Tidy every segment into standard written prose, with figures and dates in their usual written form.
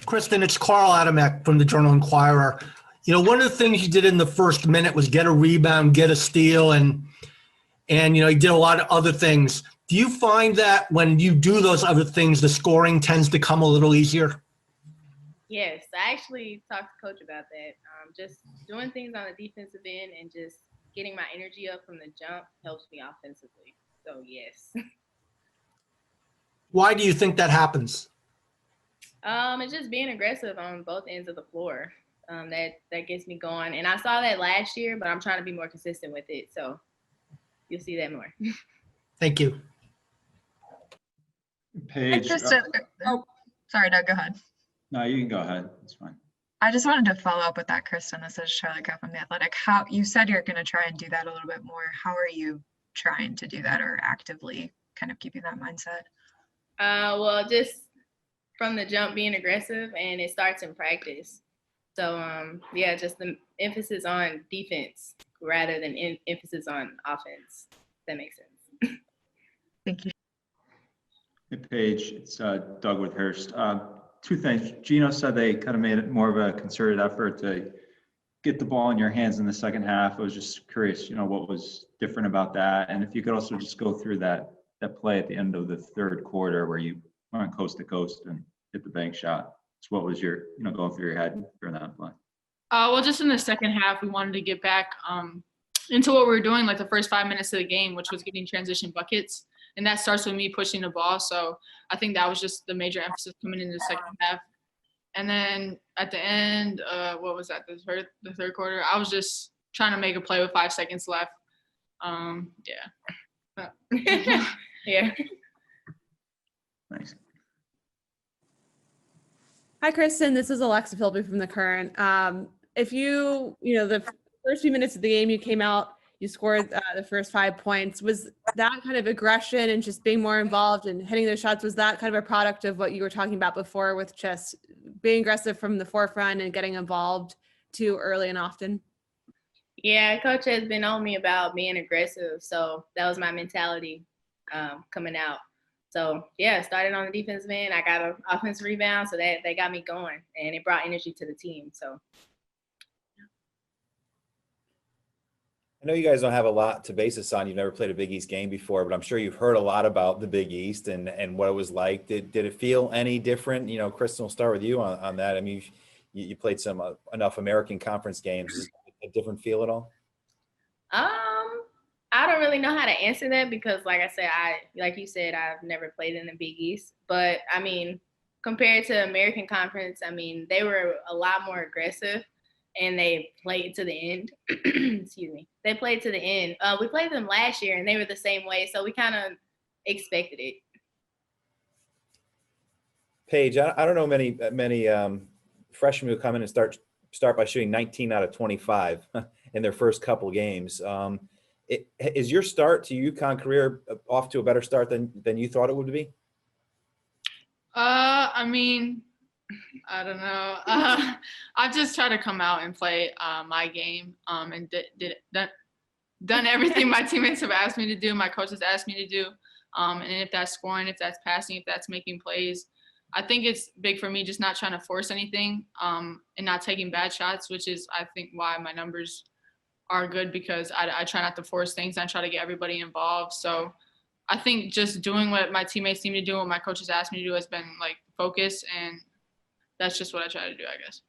Christyn, it's Carl Adamek from the Journal-Inquirer. You know, one of the things you did in the first minute was get a rebound, get a steal, and you know, you did a lot of other things. Do you find that when you do those other things, the scoring tends to come a little easier? Yes, I actually talked to Coach about that. Just doing things on the defensive end and just getting my energy up from the jump helps me offensively. So, yes. Why do you think that happens? It's just being aggressive on both ends of the floor. That gets me going. And I saw that last year, but I'm trying to be more consistent with it. So you'll see that more. Thank you. Paige. Oh, sorry, Doug, go ahead. No, you can go ahead. It's fine. I just wanted to follow up with that, Christyn. This is Charlie Cuff from The Athletic. How you said you're going to try and do that a little bit more. How are you trying to do that, or actively kind of keeping that mindset? Well, just from the jump, being aggressive, and it starts in practice. So, yeah, just the emphasis on defense rather than emphasis on offense. If that makes sense. Thank you. Hey, Paige, it's Doug with Hearst. Two things. Gino said they kind of made it more of a concerted effort to get the ball in your hands in the second half. I was just curious, you know, what was different about that, and if you could also just go through that play at the end of the third quarter where you went coast to coast and hit the bank shot. So what was your, you know, going through your head during that play? Well, just in the second half, we wanted to get back into what we were doing, like the first 5 minutes of the game, which was getting transition buckets. And that starts with me pushing the ball. So I think that was just the major emphasis coming into the second half. And then at the end, what was that, the third quarter? I was just trying to make a play with 5 seconds left. Yeah. Yeah. Thanks. Hi, Christyn. This is Alexa Philby from The Current. If you know, the first few minutes of the game, you came out, you scored the first 5 points. Was that kind of aggression and just being more involved and hitting those shots, was that kind of a product of what you were talking about before with just being aggressive from the forefront and getting involved too early and often? Yeah, Coach has been on me about being aggressive. So that was my mentality coming out. So, yeah, started on the defensive end. I got an offensive rebound, so that got me going, and it brought energy to the team. So, I know you guys don't have a lot to base this on. You've never played a Big East game before, but I'm sure you've heard a lot about the Big East and what it was like. Did it feel any different? You know, Christyn, we'll start with you on that. I mean, you played enough American Conference games. Is it a different feel at all? I don't really know how to answer that because, like I said, like you said, I've never played in the Big East. But, I mean, compared to American Conference, I mean, they were a lot more aggressive, and they played to the end. Excuse me. They played to the end. We played them last year, and they were the same way, so we kind of expected it. Paige, I don't know many freshmen who come in and start by shooting 19 out of 25 in their first couple games. Is your start to UConn career off to a better start than you thought it would be? I mean, I don't know. I just try to come out and play my game and done everything my teammates have asked me to do, my coaches asked me to do. And if that's scoring, if that's passing, if that's making plays, I think it's big for me just not trying to force anything and not taking bad shots, which is, I think, why my numbers are good because I try not to force things. I try to get everybody involved. So I think just doing what my teammates need me to do, what my coaches asked me to do has been like focus, and that's just what I try to do, I guess.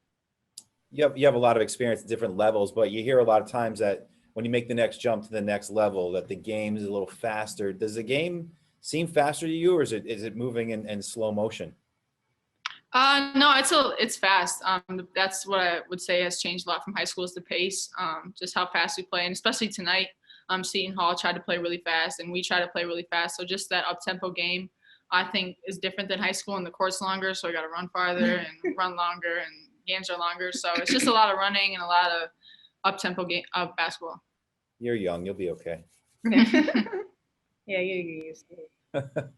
You have a lot of experience at different levels, but you hear a lot of times that when you make the next jump to the next level, that the game is a little faster. Does the game seem faster to you, or is it moving in slow motion? No, it's fast. That's what I would say has changed a lot from high school is the pace, just how fast we play. And especially tonight, Seton Hall tried to play really fast and we try to play really fast. So just that up-tempo game, I think, is different than high school, and the court's longer, so I got to run farther and run longer, and games are longer. So it's just a lot of running and a lot of up-tempo game of basketball. You're young. You'll be okay. Yeah, you're used to it.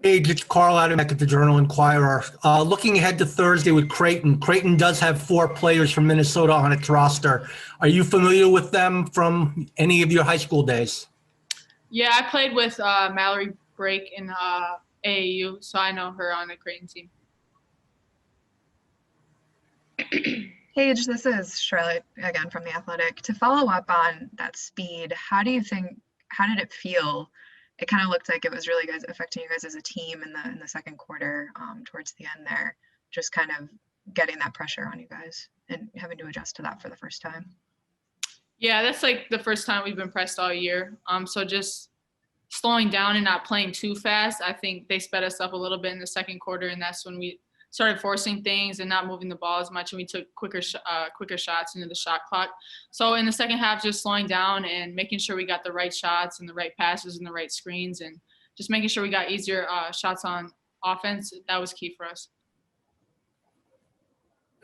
Paige, it's Carl Adamek at the Journal-Inquirer. Looking ahead to Thursday with Creighton. Creighton does have 4 players from Minnesota on its roster. Are you familiar with them from any of your high school days? Yeah, I played with Mallory Brake in AAU, so I know her on the Creighton team. Paige, this is Charlotte again from The Athletic. To follow up on that speed, how did it feel? It kind of looked like it was really guys affecting you guys as a team in the second quarter, towards the end there, just kind of getting that pressure on you guys and having to adjust to that for the first time. Yeah, that's like the first time we've been pressed all year. So just slowing down and not playing too fast. I think they sped us up a little bit in the second quarter, and that's when we started forcing things and not moving the ball as much, and we took quicker shots into the shot clock. So in the second half, just slowing down and making sure we got the right shots and the right passes and the right screens, and just making sure we got easier shots on offense. That was key for us.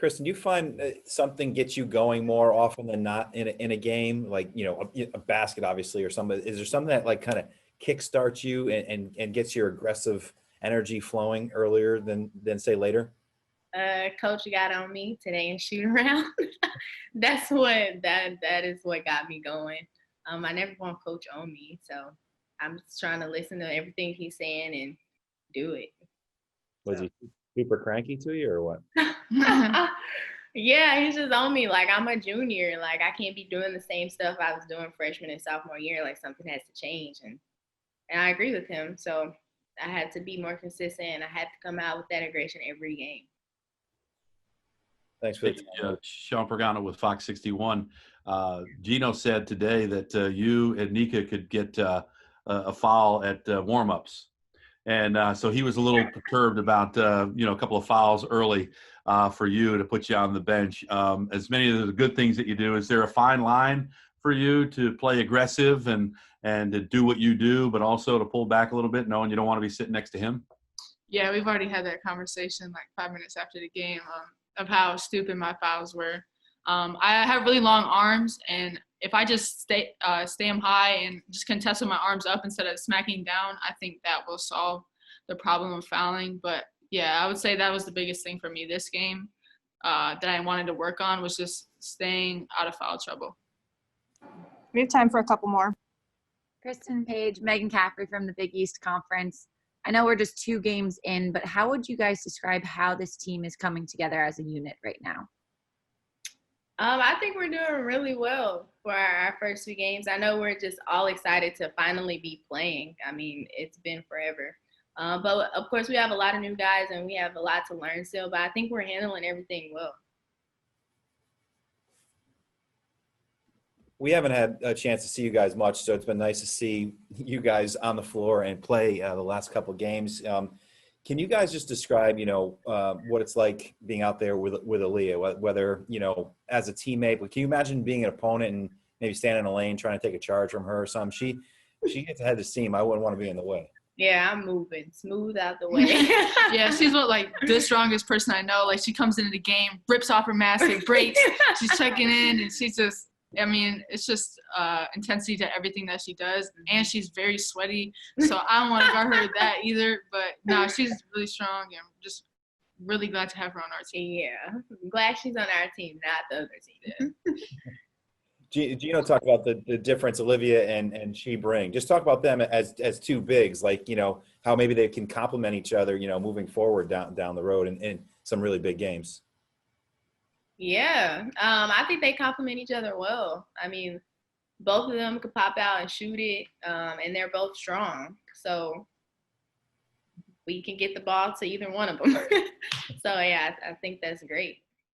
Christyn, do you find something gets you going more often than not in a game, like, you know, a basket, obviously, or something? Is there something that like kind of kickstarts you and gets your aggressive energy flowing earlier than say later? Coach got on me today in shoot around. That is what got me going. I never want coach on me, so I'm just trying to listen to everything he's saying and do it. Was he super cranky to you or what? Yeah, he's just on me. Like, I'm a junior. Like, I can't be doing the same stuff I was doing freshman and sophomore year. Like, something has to change. And I agree with him. So I had to be more consistent, and I had to come out with that aggression every game. Thanks for the time. Sean Pagano with Fox 61. Gino said today that you and Nika could get a foul at warm-ups. And so he was a little perturbed about, a couple of fouls early for you to put you on the bench. As many of the good things that you do, is there a fine line for you to play aggressive and to do what you do, but also to pull back a little bit, knowing you don't want to be sitting next to him? Yeah, we've already had that conversation like 5 minutes after the game of how stupid my fouls were. I have really long arms, and if I just stay them high and just contest with my arms up instead of smacking down, I think that will solve the problem of fouling. But yeah, I would say that was the biggest thing for me this game that I wanted to work on, was just staying out of foul trouble. We have time for a couple more. Christyn, Paige, Megan Caffrey from the Big East Conference. I know we're just 2 games in, but how would you guys describe how this team is coming together as a unit right now? I think we're doing really well for our first 2 games. I know we're just all excited to finally be playing. I mean, it's been forever. But, of course, we have a lot of new guys, and we have a lot to learn still. But I think we're handling everything well. We haven't had a chance to see you guys much, so it's been nice to see you guys on the floor and play the last couple of games. Can you guys just describe, what it's like being out there with Aaliyah, whether, as a teammate, but can you imagine being an opponent and maybe standing in a lane trying to take a charge from her or something? She gets ahead of steam. I wouldn't want to be in the way. Yeah, I'm moving smooth out the way. Yeah, she's the strongest person I know. Like, she comes into the game, rips off her mask, it breaks. She's checking in, and she's just, it's just intensity to everything that she does. And she's very sweaty, so I don't want to guard her with that either. But no, she's really strong, and just really glad to have her on our team. Yeah, I'm glad she's on our team, not the other team. Gino talked about the difference Olivia and she bring. Just talk about them as 2 bigs, like, how maybe they can complement each other, moving forward down the road in some really big games. Yeah, I think they complement each other well. I mean, both of them could pop out and shoot it, and they're both strong. So we can get the ball to either one of them. So, yeah, I think that's great.